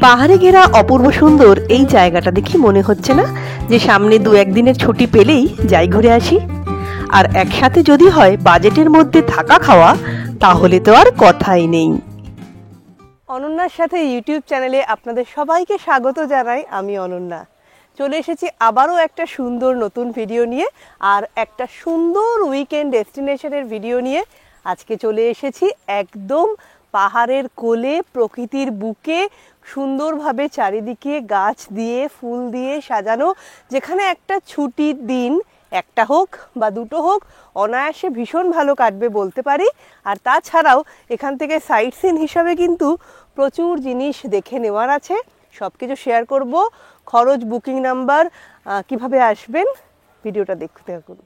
পাহাড়ে ঘেরা অপূর্ব সুন্দর এই জায়গাটা দেখি মনে হচ্ছে না যে সামনে 2-1 দিনের ছুটি পেলেই যাই ঘুরে আসি। আর একসাথে যদি হয় বাজেটের মধ্যে থাকা খাওয়া, তাহলে তো আর কথাই নেই। অনন্যার সাথে ইউটিউব চ্যানেলে আপনাদের সবাইকে স্বাগত জানাই। আমি অনন্যা চলে এসেছি আবারও একটা সুন্দর নতুন ভিডিও নিয়ে, আর একটা সুন্দর উইকেন্ড ডেস্টিনেশনের ভিডিও নিয়ে। আজকে চলে এসেছি একদম পাহাড়ের কোলে, প্রকৃতির বুকে, সুন্দরভাবে চারিদিকে গাছ দিয়ে ফুল দিয়ে সাজানো, যেখানে একটা ছুটির দিন একটা হোক বা দুটো হোক অনায়াসে ভীষণ ভালো কাটবে বলতে পারি। আর তাছাড়াও এখান থেকে সাইট সিন হিসাবে কিন্তু প্রচুর জিনিস দেখে নেওয়ার আছে, সব কিছু শেয়ার করব। খরচ, বুকিং নাম্বার, কিভাবে আসবেন, ভিডিওটা দেখতে থাকুন।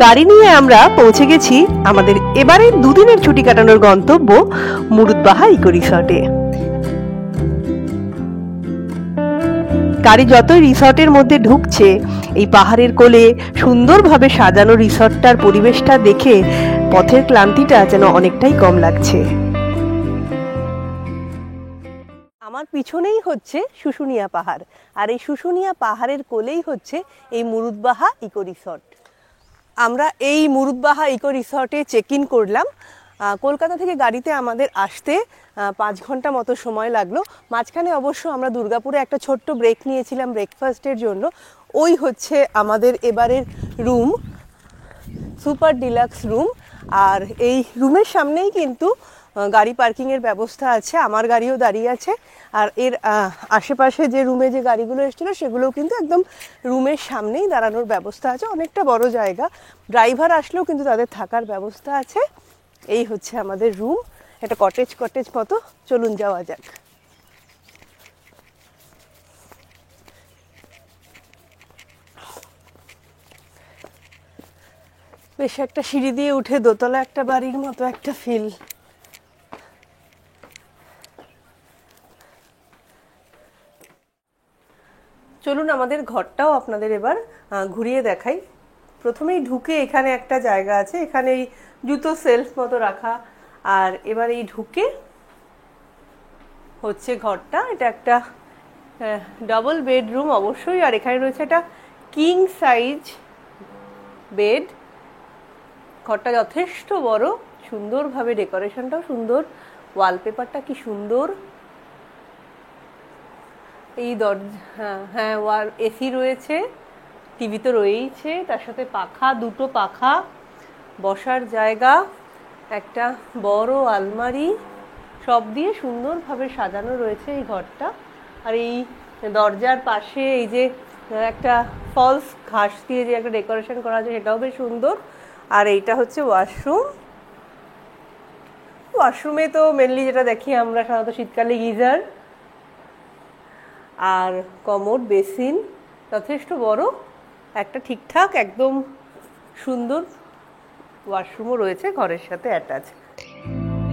গাড়ি নিয়ে আমরা পৌঁছে গেছি আমাদের এবারে 2 দিনের ছুটি কাটানোর গন্তব্য মুরুদবাহা ইকো রিসর্টে। গাড়ি যতই রিসর্টের মধ্যে ঢুকছে, এই পাহাড়ের কোলে সুন্দরভাবে সাজানো রিসর্টটার পরিবেশটা দেখে পথের ক্লান্তিটা যেন অনেকটাই কম লাগছে। আমার পিছনেই হচ্ছে শুশুনিয়া পাহাড়, আর এই শুশুনিয়া পাহাড়ের কোলেই হচ্ছে এই মুরুদবাহা ইকো রিসর্ট। আমরা এই মুরুদবাহা ইকো রিসর্টে চেক ইন করলাম। কলকাতা থেকে গাড়িতে আমাদের আসতে 5 ঘন্টা মতো সময় লাগলো। মাঝখানে অবশ্য আমরা দুর্গাপুরে একটা ছোট্ট ব্রেক নিয়েছিলাম ব্রেকফাস্টের জন্য। ওই হচ্ছে আমাদের এবারের রুম, সুপার ডিলাক্স রুম। আর এই রুমের সামনেই কিন্তু গাড়ি পার্কিংয়ের ব্যবস্থা আছে, আমার গাড়িও দাঁড়িয়ে আছে। আর এর আশেপাশে যে রুমে যে গাড়িগুলো এসেছিলো সেগুলোও কিন্তু একদম রুমের সামনেই দাঁড়ানোর ব্যবস্থা আছে। অনেকটা বড় জায়গা, ড্রাইভার আসলেও কিন্তু তাদের থাকার ব্যবস্থা আছে। এই হচ্ছে আমাদের রুম, একটা কটেজ মতো। চলুন যাওয়া যাক। বেশ একটা সিঁড়ি দিয়ে উঠে দোতলা একটা বাড়ির মতো একটা ফিল। চলুন আমাদের ঘরটাও আপনাদের এবার ঘুরিয়ে দেখাই। প্রথমেই ঢুকে এখানে একটা জায়গা আছে, এখানে এই জুতো সেলফ মতো রাখা। আর এবার এই ঢুকে হচ্ছে ঘরটা। এটা একটা ডাবল বেডরুম অবশ্যই। আর এখানে রয়েছে একটা কিং সাইজ বেড। ঘরটা যথেষ্ট বড়, সুন্দরভাবে ডেকোরেশনটাও সুন্দর, ওয়ালপেপারটা কি সুন্দর। এই দরজা, হ্যাঁ ওয়াল এসি রয়েছে, টিভি তো রয়েইছে, তার সাথে পাখা, 2টো পাখা, বসার জায়গা, একটা বড় আলমারি, সব দিয়ে সুন্দরভাবে সাজানো রয়েছে এই ঘরটা। আর এই দরজার পাশে এই যে একটা ফলস ঘাস দিয়ে যে একটা ডেকোরেশন করা আছে, সেটাও বেশ সুন্দর। আর এইটা হচ্ছে ওয়াশরুম। ওয়াশরুমে তো মেনলি যেটা দেখি আমরা সাধারণত শীতকালে গিজার আর কমোড, বেসিন, যথেষ্ট বড় একটা ঠিকঠাক একদম সুন্দর ওয়াশরুমও রয়েছে ঘরের সাথে অ্যাটাচ।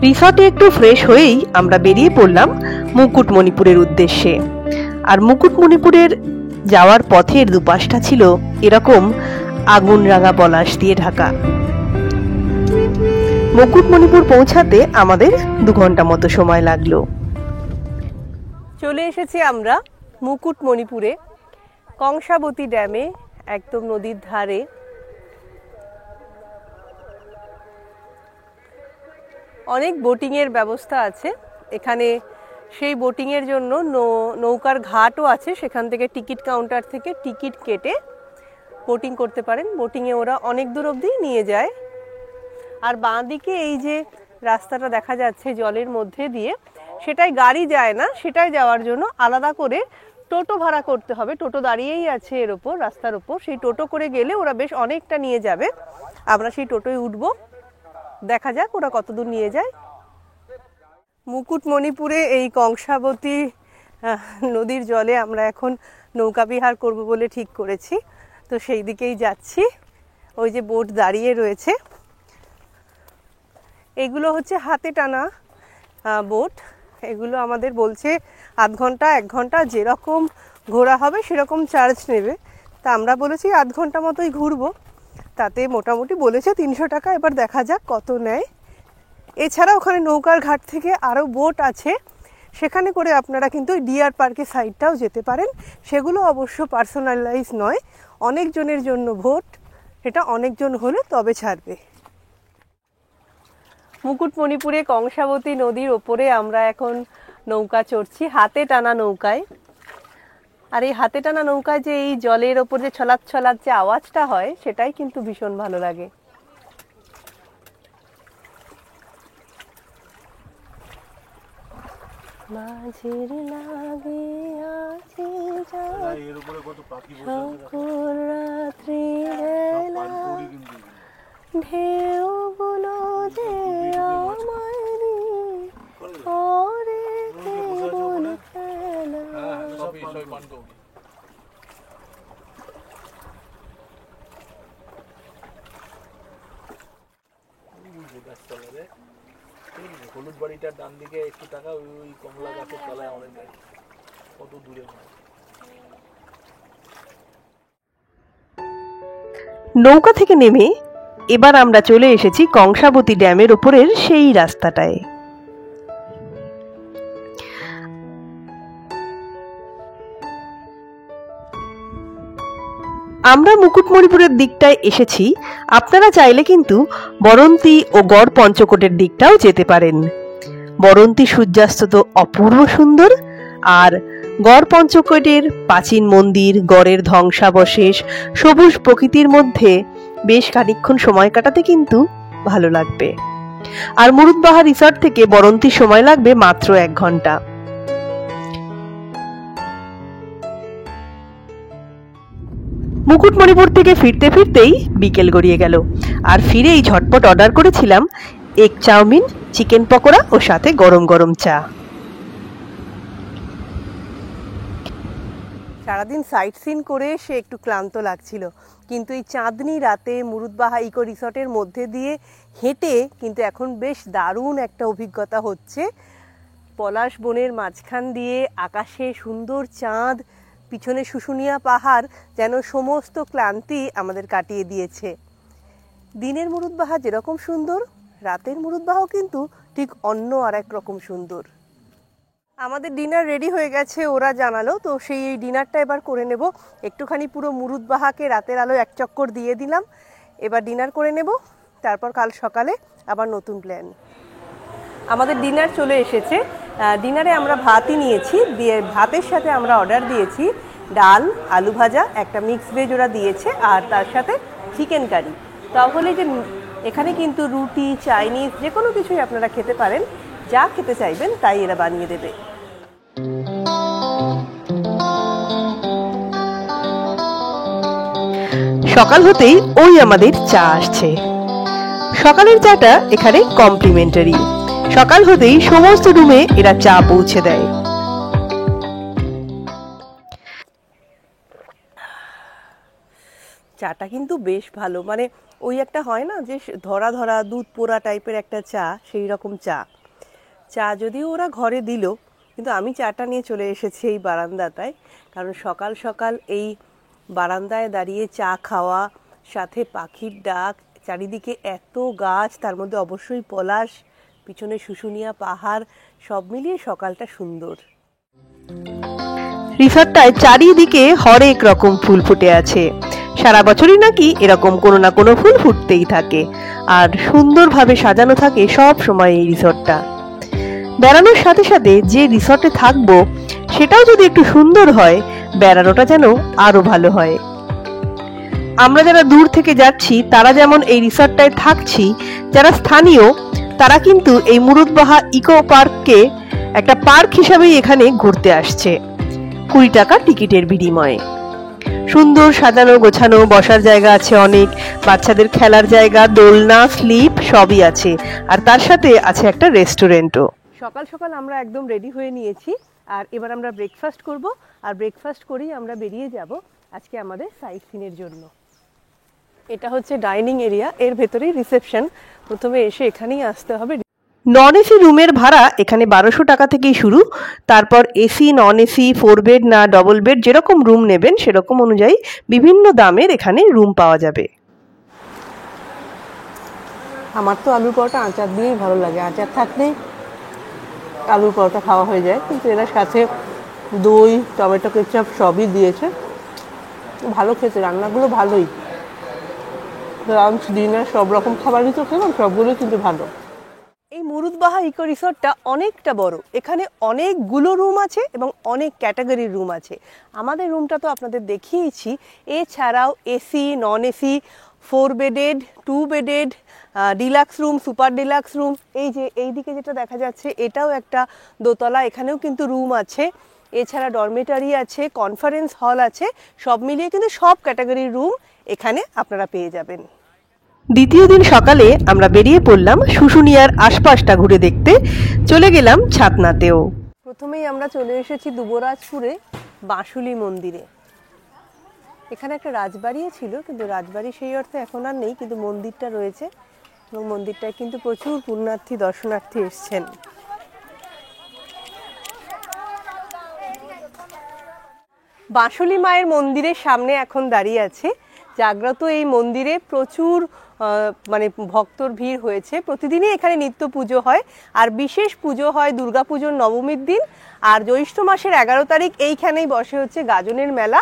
রিসর্টে একটু ফ্রেশ হয়েই আমরা বেরিয়ে পড়লাম মুকুটমণিপুরের উদ্দেশ্যে। আর মুকুটমণিপুরের যাওয়ার পথের দুপাশটা ছিল এরকম আগুন রাঙা পলাশ দিয়ে ঢাকা। মুকুটমণিপুর পৌঁছাতে আমাদের 2 ঘন্টা মতো সময় লাগলো। চলে এসেছি আমরা মুকুটমণিপুরে, কংসাবতী ড্যামে, একদম নদীর ধারে। অনেক বোটিংয়ের ব্যবস্থা আছে এখানে। সেই বোটিংয়ের জন্য নৌকার ঘাটও আছে, সেখান থেকে টিকিট কাউন্টার থেকে টিকিট কেটে বোটিং করতে পারেন। বোটিংয়ে ওরা অনেক দূর অবধি নিয়ে যায়। আর বাঁ দিকে এই যে রাস্তাটা দেখা যাচ্ছে জলের মধ্যে দিয়ে, সেটাই গাড়ি যায় না, সেটাই যাওয়ার জন্য আলাদা করে টোটো ভাড়া করতে হবে। টোটো দাঁড়িয়েই আছে এর ওপর, রাস্তার ওপর। সেই টোটো করে গেলে ওরা বেশ অনেকটা নিয়ে যাবে। আমরা সেই টোটোয় উঠবো, দেখা যাক ওরা কতদূর নিয়ে যায়। মুকুটমণিপুরে এই কংসাবতী নদীর জলে আমরা এখন নৌকা বিহার করব বলে ঠিক করেছি, তো সেই দিকেই যাচ্ছি। ওই যে বোট দাঁড়িয়ে রয়েছে, এগুলো হচ্ছে হাতে টানা বোট। এগুলো আমাদের বলছে আধ ঘন্টা 1 ঘন্টা যেরকম ঘোরা হবে সেরকম চার্জ নেবে। তা আমরা বলেছি আধ ঘন্টা মতোই ঘুরবো, তাতে মোটামুটি বলেছে 300 টাকা। এবার দেখা যাক কত নেয়। এছাড়া ওখানে নৌকার ঘাট থেকে আরও বোট আছে, সেখানে করে আপনারা কিন্তু ডিয়ার পার্কের সাইডটাও যেতে পারেন। সেগুলো অবশ্য পার্সোনালাইজ নয়, অনেকজনের জন্য ভোট, এটা অনেকজন হলে তবে ছাড়বে। মুকুটমণিপুরে কংসাবতী নদীর ওপরে আমরা এখন নৌকা চড়ছি, হাতে টানা নৌকায়। আর এই হাতে টানা নৌকায় যে এই জলের ওপর যে ছলাৎ ছলাৎ যে আওয়াজটা হয়, সেটাই কিন্তু ভীষণ ভালো লাগে। মাঝির লাগে আছে সকল রাত্রি বেলা ঢেউগুলো যে আমায় করে কেমন খেলা। হলুদ বাড়িটার ডান দিকে একটু টাকা ওই কমলা গাছের তলায় অনেক গাড়ি, কত দূরে নৌকা থেকে নেমে এবার আমরা চলে এসেছি কংসাবতী ড্যামের ওপরের সেই রাস্তাটায়। আমরা মুকুটমণিপুরের দিকটায় এসেছি, আপনারা চাইলে কিন্তু বরন্তী ও গড় পঞ্চকোটের দিকটাও যেতে পারেন। বরন্তী সূর্যাস্ত তো অপূর্ব সুন্দর, আর গড় পঞ্চকোটের প্রাচীন মন্দির, গড়ের ধ্বংসাবশেষ, সবুজ প্রকৃতির মধ্যে বেশ খানিকক্ষণ সময় কাটাতে কিন্তু ভালো লাগবে। আর মুরুদবাহা রিসর্ট থেকে বরন্তী সময় লাগবে মাত্র 1 ঘন্টা। মুকুটমণিপুর থেকে ফিরতে ফিরতেই বিকেল গড়িয়ে গেল, আর ফিরেই ঝটপট অর্ডার করেছিলাম এগ চাউমিন, চিকেন পকোড়া ও সাথে গরম গরম চা। সারাদিন সাইট সিন করে সে একটু ক্লান্ত লাগছিল, কিন্তু এই চাঁদনি রাতে মুরুদবাহা ইকো রিসর্টের মধ্যে দিয়ে হেঁটে কিন্তু এখন বেশ দারুণ একটা অভিজ্ঞতা হচ্ছে। পলাশ বনের মাঝখান দিয়ে আকাশে সুন্দর চাঁদ, পিছনে শুশুনিয়া পাহাড় যেন সমস্ত ক্লান্তি আমাদের কাটিয়ে দিয়েছে। দিনের মুরুদবাহা যেরকম সুন্দর, রাতের মুরুদবাহাও কিন্তু ঠিক অন্য আর এক রকম সুন্দর। আমাদের ডিনার রেডি হয়ে গেছে, ওরা জানালো, তো সেই ডিনারটা এবার করে নেব। একটুখানি পুরো মুরুদবাহাকে রাতের আলো 1 চক্কর দিয়ে দিলাম, এবার ডিনার করে নেব, তারপর কাল সকালে আবার নতুন প্ল্যান। আমাদের ডিনার চলে এসেছে। ডিনারে আমরা ভাতই নিয়েছি, দিয়ে ভাতের সাথে আমরা অর্ডার দিয়েছি ডাল, আলু ভাজা, একটা মিক্স ভেজ ওরা দিয়েছে, আর তার সাথে চিকেন কারি। তাহলে যে এখানে কিন্তু রুটি, চাইনিজ যে কোনো কিছুই আপনারা খেতে পারেন, যা খেতে চাইবেন তাই এরা বানিয়ে দেবে। সকাল হতেই ওই আমাদের চা আসছে। সকালের চাটা এখানে কমপ্লিমেন্টারি। সকাল হতেই সমস্ত রুমে এরা চা পৌঁছে দেয়। চাটা কিন্তু বেশ ভালো, মানে ওই একটা হয় না যে ধরা ধরা দুধ পোড়া টাইপের একটা চা, সেই রকম চা। চা যদিও ওরা ঘরে দিল, কিন্তু আমি চাটা নিয়ে চলে এসেছি এই বারান্দাটায়, কারণ সকাল সকাল এই বারান্দায় দাঁড়িয়ে চা খাওয়া, সাথে পাখির ডাক, চারিদিকে এত গাছ, তার মধ্যে অবশ্যই পলাশ, পিছনে শুশুনিয়া পাহাড়, সব মিলিয়ে সকালটা সুন্দর। রিসর্টটায় চারিদিকে হরেক রকম ফুল ফুটে আছে। সারা বছরই নাকি এরকম কোনো না কোনো ফুল ফুটতেই থাকে, আর সুন্দরভাবে সাজানো থাকে সব সময় এই রিসর্টটা। বেড়ানোর সাথে সাথে যে রিসর্টে থাকবো সেটাও যদি একটু সুন্দর হয়, বেড়ানোটা যেন আরো ভালো হয়। আমরা যারা দূর থেকে যাচ্ছি তারা যেমন এই রিসর্টটায় থাকছি, যারা স্থানীয় তারা কিন্তু এই মুরুদবাহা ইকো পার্ককে একটা পার্ক হিসাবেই এখানে ঘুরতে আসছে। 20 টাকা টিকিটের বিনিময়ে। সুন্দর সাজানো গোছানো বসার জায়গা আছে অনেক, বাচ্চাদের খেলার জায়গা, দোলনা, স্লিপ সবই আছে, আর তার সাথে আছে একটা রেস্টুরেন্টও। সকাল সকাল আমরা একদম রেডি হয়ে নিয়েছি, আর এবার আমরা ব্রেকফাস্ট করব, আর ব্রেকফাস্ট করেই আমরা বেরিয়ে যাব আজকে আমাদের সাইট সিনের জন্য। এটা হচ্ছে ডাইনিং এরিয়া, এর ভেতরেই রিসেপশন। প্রথমে এসে এখানেই আসতে হবে। নন এসি রুমের ভাড়া এখানে 1200 টাকা থেকেই শুরু, তারপর এসি, নন এসি, 4 বেড না ডবল বেড, যেরকম রুম নেবেন সেরকম অনুযায়ী বিভিন্ন দামের এখানে রুম পাওয়া যাবে। আমার তো আলুর পরোটা আচার দিয়েই ভালো লাগে, আচার থাকলেই আলুর পরোটা খাওয়া হয়ে যায়, কিন্তু এরা সাথে দই, টমেটো কেচাপ সবই দিয়েছে। ভালো খেতে, রান্নাগুলো ভালোই। লাঞ্চ, ডিনার সব রকম খাবারই তো খেলাম, সবগুলোই কিন্তু ভালো। এই মুরুদবাহা ইকো রিসর্টটা অনেকটা বড়। এখানে অনেকগুলো রুম আছে এবং অনেক ক্যাটাগরির রুম আছে। আমাদের রুমটা তো আপনাদের দেখিয়েছি। এছাড়াও AC, non AC, 4 bedded, 2 bedded, deluxe room, super deluxe room. এই যে এইদিকে যেটা দেখা যাচ্ছে এটাও একটা দোতলা, এখানেও কিন্তু রুম আছে। এছাড়া ডরমেটারি আছে, কনফারেন্স হল আছে, সব মিলিয়ে কিন্তু সব ক্যাটাগরির রুম এখানে আপনারা পেয়ে যাবেন। দ্বিতীয় দিন সকালে আমরা বেরিয়ে পড়লাম শুশুনিয়ার আশপাশটা ঘুরে দেখতে। চলে গেলাম ছাতনাতেও। প্রথমেই আমরা চলে এসেছি দুবরাজপুরে বাঁশুলি মন্দিরে। এখানে একটা রাজবাড়িও ছিল, কিন্তু রাজবাড়ি সেই অর্থে এখন আর নেই, কিন্তু মন্দিরটা রয়েছে এবং মন্দিরটায় কিন্তু প্রচুর পুণ্যার্থী, দর্শনার্থী এসছেন। বাঁশুলি মায়ের মন্দিরের সামনে এখন দাঁড়িয়ে আছে। জাগ্রত এই মন্দিরে প্রচুর মানে ভক্তর ভিড় হয়েছে। প্রতিদিনই এখানে নিত্য পুজো হয়, আর বিশেষ পুজো হয় দুর্গাপুজোর নবমীর দিন। আর জ্যৈষ্ঠ মাসের 11 তারিখ এইখানেই বসে হচ্ছে গাজনের মেলা।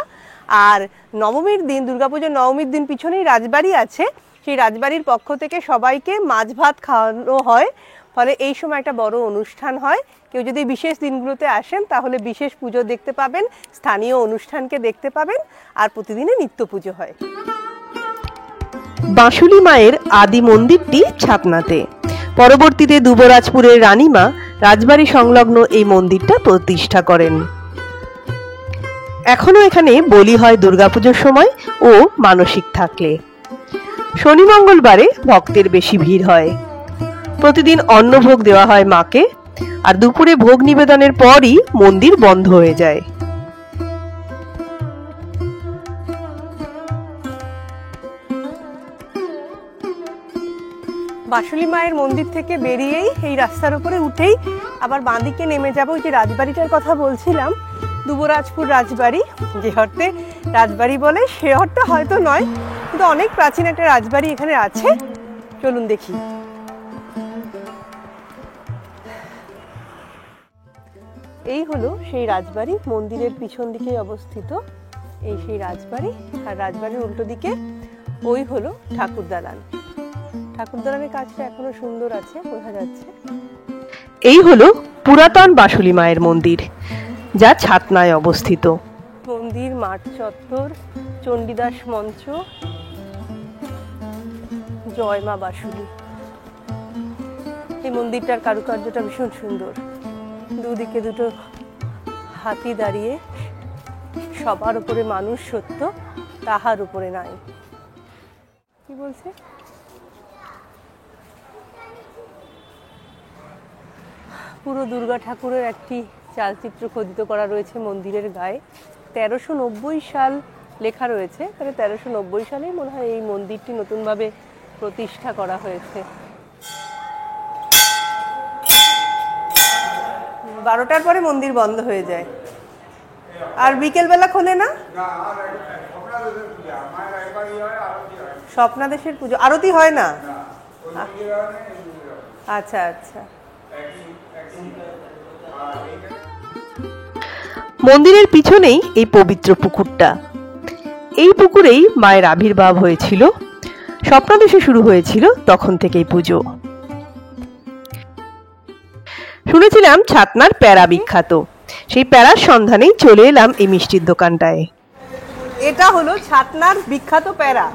আর নবমীর দিন, দুর্গাপুজোর নবমীর দিন পিছনেই রাজবাড়ি আছে, সেই রাজবাড়ির পক্ষ থেকে সবাইকে মাছ ভাত খাওয়ানো হয়। ফলে এই সময় একটা বড় অনুষ্ঠান হয়। কেউ যদি বিশেষ দিনগুলোতে আসেন তাহলে বিশেষ পুজো দেখতে পাবেন, স্থানীয় অনুষ্ঠানকে দেখতে পাবেন, আর প্রতিদিনই নিত্য পুজো হয়। বাঁশুলি মায়ের আদি মন্দিরটি ছাতনাতে। পরবর্তীতে দুবরাজপুরের রানীমা রাজবাড়ি সংলগ্ন এই মন্দিরটা প্রতিষ্ঠা করেন। এখনো এখানে বলি হয় দুর্গাপুজোর সময় ও মানসিক থাকলে। শনি মঙ্গলবারে ভক্তের বেশি ভিড় হয়। প্রতিদিন অন্নভোগ দেওয়া হয় মাকে, আর দুপুরে ভোগ নিবেদনের পরই মন্দির বন্ধ হয়ে যায়। বাঁশুলি মায়ের মন্দির থেকে বেরিয়েই এই রাস্তার উপরে উঠেই আবার বাঁদিকে নেমে যাব। ওই যে রাজবাড়িটার কথা বলছিলাম, দুবরাজপুর রাজবাড়ি, যে অর্থে রাজবাড়ি বলে সে অর্থে হয়তো নয়, কিন্তু অনেক প্রাচীন একটা রাজবাড়ি এখানে আছে। চলুন দেখি। এই হলো সেই রাজবাড়ি, মন্দিরের পিছন দিকে অবস্থিত এই সেই রাজবাড়ি। আর রাজবাড়ির উল্টো দিকে ওই হলো ঠাকুর দালান। ঠাকুর দালানের কাজটা এখনো সুন্দর আছে, বোঝা যাচ্ছে। এই হলো পুরাতন বাঁশুলি মায়ের মন্দির, যা ছাতনায় অবস্থিত। মন্দির, মাঠ চত্বর, চণ্ডীদাস মঞ্চ, জয় মা বাঁশুলি। এই মন্দিরটার কারুকার্যটা ভীষণ সুন্দর। দুদিকে দুটো হাতি দাঁড়িয়ে, সবার উপরে মানুষ সত্য, তাহার উপরে নাই। কি বলছে? পুরো দুর্গা ঠাকুরের একটি চালচিত্র খোদিত করা রয়েছে মন্দিরের গায়ে। 1390 সাল লেখা রয়েছে, তাহলে 1390 সালেই মনে হয় এই মন্দিরটি নতুনভাবে প্রতিষ্ঠা করা হয়েছে। 12টার পরে মন্দির বন্ধ হয়ে যায়, আর বিকেলবেলা খোলে না। স্বপ্নাদেশের পুজো, আরতি হয় না। আচ্ছা আচ্ছা। মন্দিরের পিছনেই এই পবিত্র পুকুরটা। এই পুকুরেই মায়ের আবির্ভাব হয়েছিল। স্বপ্নাদেশে শুরু হয়েছিল তখন থেকেই পুজো। শুনেছিলাম ছাতনার প্যারা বিখ্যাত, সেই প্যারার সন্ধানেই চলে এলাম এই মিষ্টির দোকানটায়। এটা হলো ছাতনার বিখ্যাত প্যারা,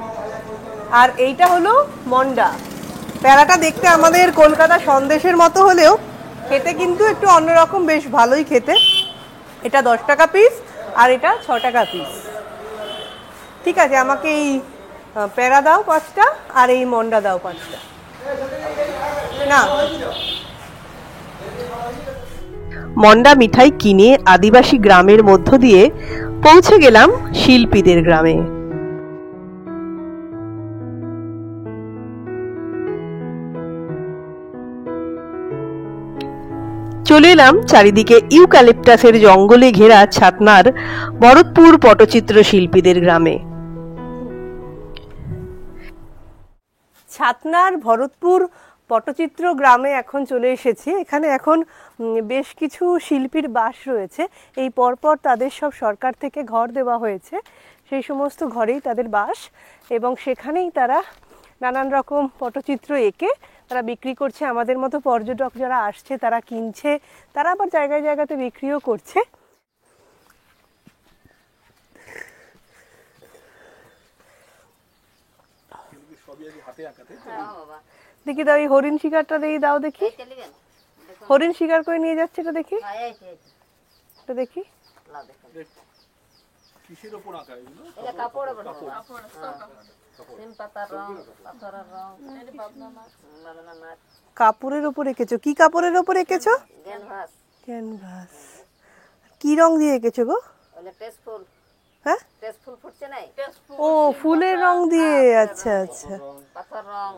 আর এইটা হলো মন্ডা। প্যারাটা দেখতে আমাদের কলকাতা সন্দেশের মতো হলেও খেতে কিন্তু একটু অন্যরকম, বেশ ভালোই খেতে। এটা 10 টাকা পিস আর এটা 6 টাকা পিস। ঠিক আছে, আমাকে এই প্যারা দাও 5টা আর এই মন্ডা দাও 5টা। না, মন্ডা মিঠাই কিনে আদিবাসী গ্রামের মধ্য দিয়ে পৌঁছে গেলাম শিল্পীদের গ্রামে। চলে এলাম চারিদিকে ইউক্যালিপটাসের জঙ্গলে ঘেরা ছাতনার ভরতপুর পটচিত্র শিল্পীদের গ্রামে। ছাতনার ভরতপুর পটচিত্র গ্রামে এখন চলে এসেছি। এখানে এখন বেশ কিছু শিল্পীর বাস রয়েছে। এই পরপর তাদের সব সরকার থেকে ঘর দেওয়া হয়েছে, সেই সমস্ত ঘরেই তাদের বাস, এবং সেখানেই তারা নানান রকম পটচিত্র এঁকে তারা বিক্রি করছে। আমাদের মতো পর্যটক যারা আসছে তারা কিনছে, তারা আবার জায়গায় জায়গাতে বিক্রিও করছে। দেখি দাও, এই হরিণ শিকারটা দেখি, দাও দেখি, হরিণ শিকার করে নিয়ে যাচ্ছে, এটা দেখি, এটা দেখি। কিসের উপর আঁকা এগুলো? এটা কাপড়ের উপর, সিম পাতার রং, পাথরের রং, বানানা। কাপড়ের উপর এঁকেছো? কি কাপড়ের উপর এঁকেছো? ক্যানভাস। ক্যানভাস। কি রং দিয়ে এঁকেছো গো? ওটা টেস্টফুল। হ্যাঁ, টেস্টফুল ফুটছে নাই? ও ফুলের রং দিয়ে। আচ্ছা আচ্ছা, পাথর রং,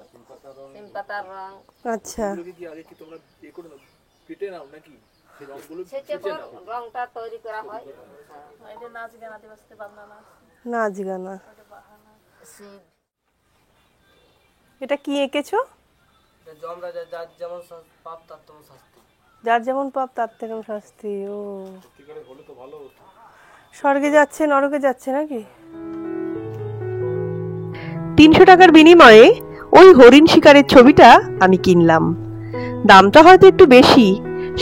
সিম পাতার রং। আচ্ছা, এগুলো কি আগে কি তোমরা ইয়ে করে নাও, কেটে নাও নাকি? সেই রংগুলো সেচে পর রংটা তৈরি করা হয়। এটা নাচ গান আদিবাসী বাংলা নাচ গানা। সিদ। এটা কি এঁকেছো? যার যেমন পাপ তার তেমন শাস্তি। যার যেমন পাপ তার তেমন শাস্তি। ও, সত্যিকারে হলে তো ভালো হতো। স্বর্গে যাচ্ছে নরকে যাচ্ছে নাকি? 300 টাকার বিনিময়ে ওই হরিণ শিকারের ছবিটা আমি কিনলাম। দামটা হয়তো একটু বেশি,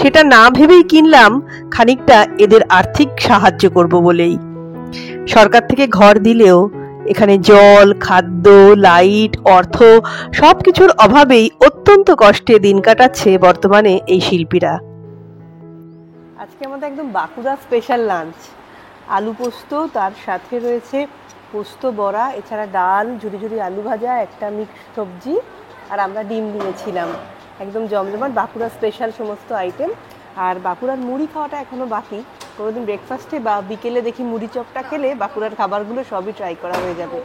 সেটা না ভেবেই কিনলাম, খানিকটা এদের আর্থিক সাহায্য করব বলেই। সরকার থেকে ঘর দিলেও এখানে জল, খাদ্য, লাইট, অর্থ সবকিছুর অভাবেই অত্যন্ত কষ্টে দিন কাটাচ্ছে বর্তমানে এই শিল্পীরা। আজকে আমাদের একদম বাঁকুড়া স্পেশাল লাঞ্চ। আলু পোস্ত, তার সাথে রয়েছে পোস্ত বড়া, এছাড়া ডাল, ঝুরি ঝুরি আলু ভাজা, একটা মিক্স সবজি, আর আমরা ডিম নিয়েছিলাম। একদম জমজমাট বাঁকুড়া স্পেশাল সমস্ত আইটেম। আর বাঁকুড়ার মুড়ি খাওয়াটা এখনও বাকি। কোনোদিন ব্রেকফাস্টে বা বিকেলে দেখি মুড়ি চপটা খেলে বাঁকুড়ার খাবারগুলো সবই ট্রাই করা হয়ে যাবে।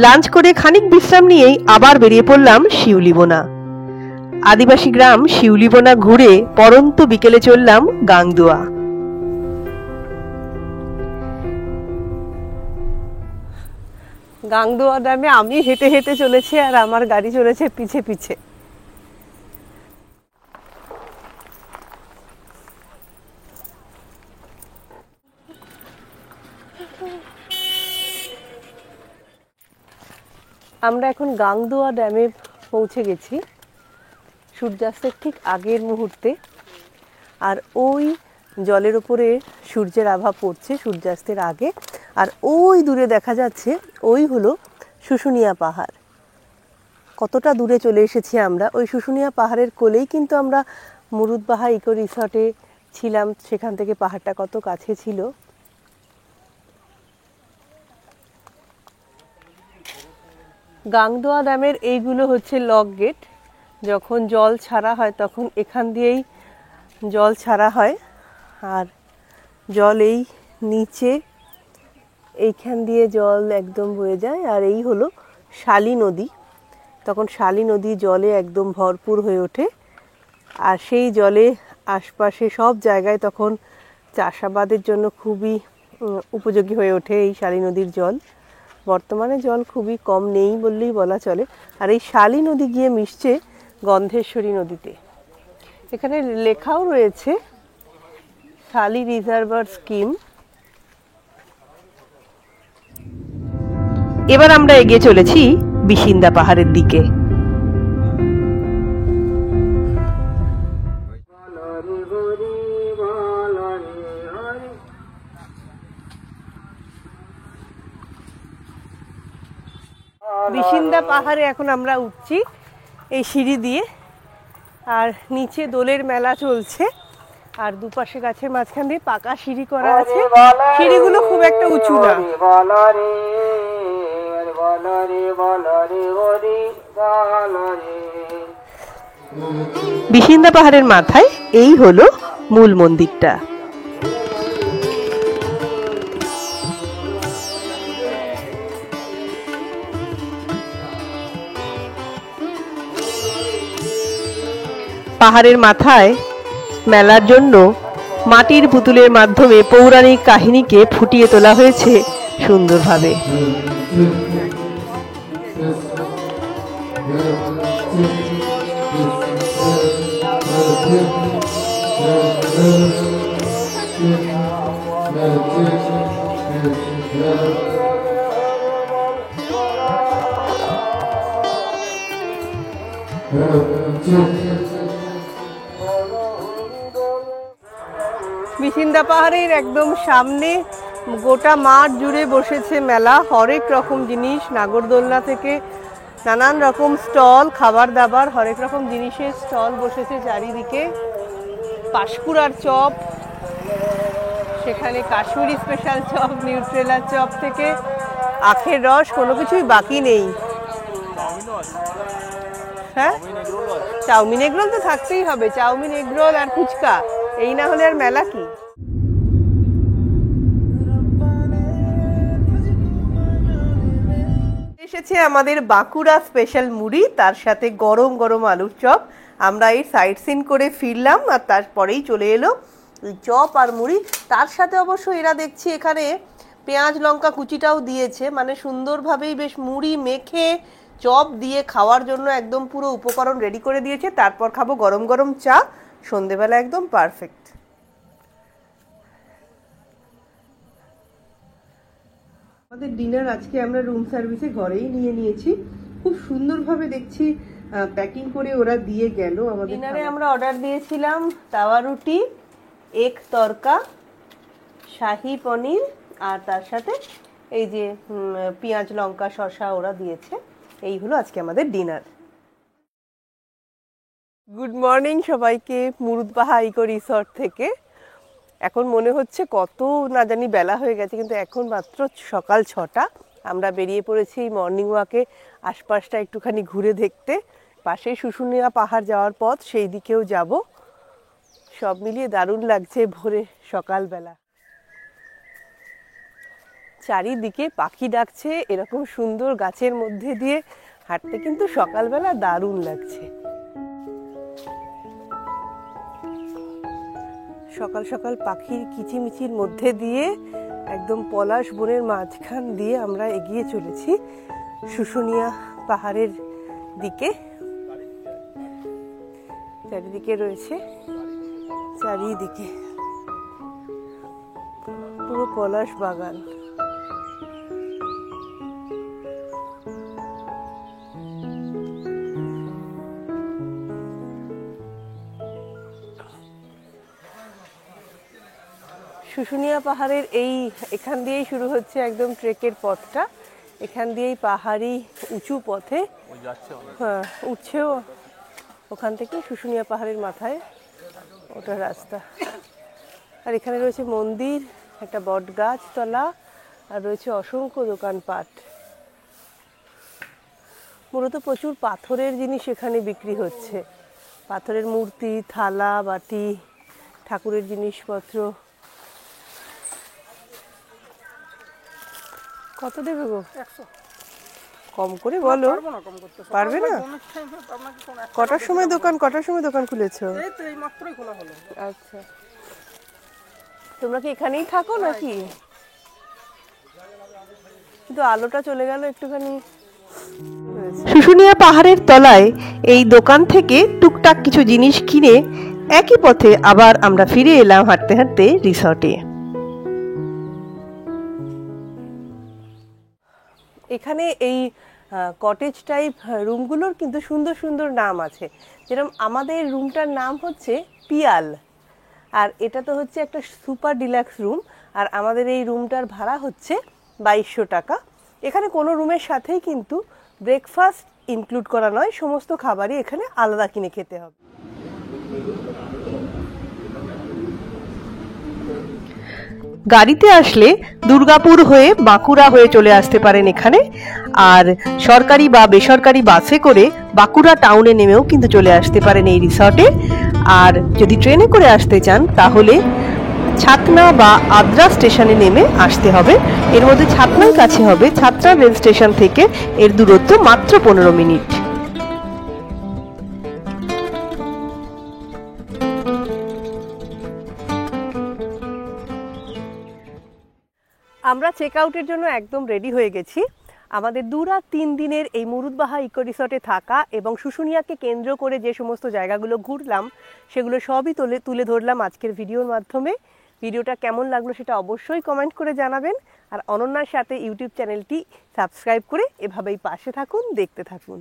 লাঞ্চ করে খানিক বিশ্রাম নিয়েই আবার বেরিয়ে পড়লাম শিউলিবোনা। আদিবাসী গ্রাম শিউলিবোনা ঘুরে পরন্ত বিকেলে চললাম গাংদুয়া। গাংদুয়া ড্যামে আমি হেঁটে হেঁটে চলেছি আর আমার গাড়ি চলেছে পিছে পিছে। আমরা এখন গাংদুয়া ড্যামে পৌঁছে গেছি সূর্যাস্তের ঠিক আগের মুহূর্তে। আর ওই জলের উপরে সূর্যের আভা পড়ছে সূর্যাস্তের আগে। আর ওই দূরে দেখা যাচ্ছে ওই হলো শুশুনিয়া পাহাড়। কতটা দূরে চলে এসেছি আমরা। ওই শুশুনিয়া পাহাড়ের কোলেই কিন্তু আমরা মুরুদবাহা ইকো রিসর্টে ছিলাম, সেখান থেকে পাহাড়টা কত কাছে ছিল। গাংদুয়া ড্যামের এইগুলো হচ্ছে লক গেট। যখন জল ছাড়া হয় তখন এখান দিয়েই জল ছাড়া হয়, আর জল এই নিচে এইখান দিয়ে জল একদম বয়ে যায়। আর এই হলো শালী নদী। তখন শালী নদী জলে একদম ভরপুর হয়ে ওঠে, আর সেই জলে আশপাশে সব জায়গায় তখন চাষাবাদের জন্য খুবই উপযোগী হয়ে ওঠে এই শালী নদীর জল। বর্তমানে জল খুবই কম, নেই বললেই বলা চলে। আর এই শালী নদী গিয়ে মিশছে গন্ধেশ্বরী নদীতে। এখানে লেখাও রয়েছে শালী রিজার্ভার স্কিম। এবার আমরা এগিয়ে চলেছি বিসিন্দা পাহাড়ের দিকে। বিসিন্দা পাহাড়ে এখন আমরা উঠছি এই সিঁড়ি দিয়ে, আর নিচে দোলের মেলা চলছে, আর দুপাশে গাছের মাঝখান দিয়ে পাকা সিঁড়ি করা আছে। সিঁড়িগুলো খুব একটা উঁচু না। বিসিন্দা পাহাড়ের মাথায় এই হলো মূল মন্দিরটা। পাহাড়ের মাথায় মেলার জন্য মাটির পুতুলের মাধ্যমে পৌরাণিক কাহিনীকে ফুটিয়ে তোলা হয়েছে সুন্দরভাবে। বিচিন্দা পাহাড়ের একদম সামনে গোটা মাঠ জুড়ে বসেছে মেলা, হরেক রকম জিনিস, নাগরদোলনা থেকে নানান রকম স্টল, খাবার দাবার, হরেক রকম জিনিসের স্টল বসেছে চারিদিকে। পাঁশকুড়ার চপ, সেখানে কাশ্মীরি স্পেশাল চপ, নিউট্রেলার চপ থেকে আখের রস, কোনো কিছুই বাকি নেই। হ্যাঁ, চাউমিন এগরোল তো থাকতেই হবে, চাউমিন এগরোল আর ফুচকা, এই না হলে আর মেলা কি। এসেছে আমাদের বাঁকুড়া স্পেশাল মুড়ি, তার সাথে গরম গরম আলুর চপ। আমরা এই সাইট সিন করে ফিরলাম আর তারপরেই চলে এলো চপ আর মুড়ি। তার সাথে অবশ্য এরা দেখছি এখানে পেঁয়াজ লঙ্কা কুচিটাও দিয়েছে, মানে সুন্দরভাবেই বেশ মুড়ি মেখে চপ দিয়ে খাওয়ার জন্য একদম পুরো উপকরণ রেডি করে দিয়েছে। তারপর খাবো গরম গরম চা, সন্ধেবেলা একদম পারফেক্ট। আমাদের ডিনার আজকে আমরা রুম সার্ভিসে ঘরেই নিয়ে নিয়েছি, খুব সুন্দরভাবে দেখছি প্যাকিং করে ওরা দিয়ে গেল আমাদের। ডিনারে আমরা অর্ডার দিয়েছিলাম তাওয়া রুটি, এগ তরকা, শাহি পনির, আর তার সাথে এই যে পেঁয়াজ লঙ্কা শসা ওরা দিয়েছে। এই হলো আজকে আমাদের ডিনার। গুড মর্নিং সবাইকে মুরুদবাহা ইকো রিসর্ট থেকে। এখন মনে হচ্ছে কত না জানি বেলা হয়ে গেছে, কিন্তু এখন মাত্র সকাল 6টা। আমরা বেরিয়ে পড়েছি মর্নিং ওয়াকে, আশপাশটা একটুখানি ঘুরে দেখতে। পাশে শুশুনিয়া পাহাড় যাওয়ার পথ, সেই দিকেও যাব। সব মিলিয়ে দারুণ লাগছে ভোরে সকালবেলা। চারিদিকে পাখি ডাকছে, এরকম সুন্দর গাছের মধ্যে দিয়ে হাঁটতে কিন্তু সকালবেলা দারুণ লাগছে। সকাল সকাল পাখির কিচিমিচির মধ্যে দিয়ে একদম পলাশ বনের মাঝখান দিয়ে আমরা এগিয়ে চলেছি শুশুনিয়া পাহাড়ের দিকে। চারিদিকে রয়েছে, চারিদিকে পুরো পলাশ বাগান। শুশুনিয়া পাহাড়ের এখান দিয়েই শুরু হচ্ছে একদম ট্রেকের পথটা। এখান দিয়েই পাহাড়ি উঁচু পথে হ্যাঁ উঠছেও, ওখান থেকে শুশুনিয়া পাহাড়ের মাথায় ওটা রাস্তা। আর এখানে রয়েছে মন্দির, একটা বট গাছতলা, আর রয়েছে অসংখ্য দোকানপাট। মূলত প্রচুর পাথরের জিনিস এখানে বিক্রি হচ্ছে, পাথরের মূর্তি, থালা বাটি, ঠাকুরের জিনিসপত্র। কত দেবে গো? 100 কম করে বলো। পারবে না? কটার সময় দোকান খুলেছো? এই তো এই মাত্রই খোলা হলো। আচ্ছা, তোমরা কি এখানেই থাকো নাকি? কিন্তু আলোটা চলে গেল একটুখানি। শুশুনিয়া পাহাড়ের তলায় এই দোকান থেকে টুকটাক কিছু জিনিস কিনে একই পথে আবার আমরা ফিরে এলাম হাঁটতে হাঁটতে রিসর্টে। এখানে এই কটেজ টাইপ রুমগুলোর কিন্তু সুন্দর সুন্দর নাম আছে। যেরকম আমাদের রুমটার নাম হচ্ছে পিয়াল, আর এটা তো হচ্ছে একটা সুপার ডিলাক্স রুম। আর আমাদের এই রুমটার ভাড়া হচ্ছে 2200 টাকা। এখানে কোনো রুমের সাথেই কিন্তু ব্রেকফাস্ট ইনক্লুড করা নয়, সমস্ত খাবারই এখানে আলাদা কিনে খেতে হবে। গাড়িতে আসলে দুর্গাপুর হয়ে বাঁকুড়া হয়ে চলে আসতে পারেন এখানে, আর সরকারি বা বেসরকারি বাসে করে বাঁকুড়া টাউনে নেমেও কিন্তু চলে আসতে পারেন এই রিসর্টে। আর যদি ট্রেনে করে আসতে চান তাহলে ছাতনা বা আদ্রা স্টেশনে নেমে আসতে হবে। এর মধ্যে ছাতনাই কাছে হবে, ছাতনা রেল স্টেশন থেকে এর দূরত্ব মাত্র 15 মিনিট। আমরা চেক আউটের জন্য একদম রেডি হয়ে গেছি। আমাদের 2 রাত 3 দিনের এই মুরুদবাহা ইকো রিসর্টে থাকা এবং শুশুনিয়াকে কেন্দ্র করে যে সমস্ত জায়গাগুলো ঘুরলাম সেগুলো সবই তুলে ধরলাম আজকের ভিডিওর মাধ্যমে। ভিডিওটা কেমন লাগলো সেটা অবশ্যই কমেন্ট করে জানাবেন, আর অনন্যার সাথে ইউটিউব চ্যানেলটি সাবস্ক্রাইব করে এভাবেই পাশে থাকুন, দেখতে থাকুন।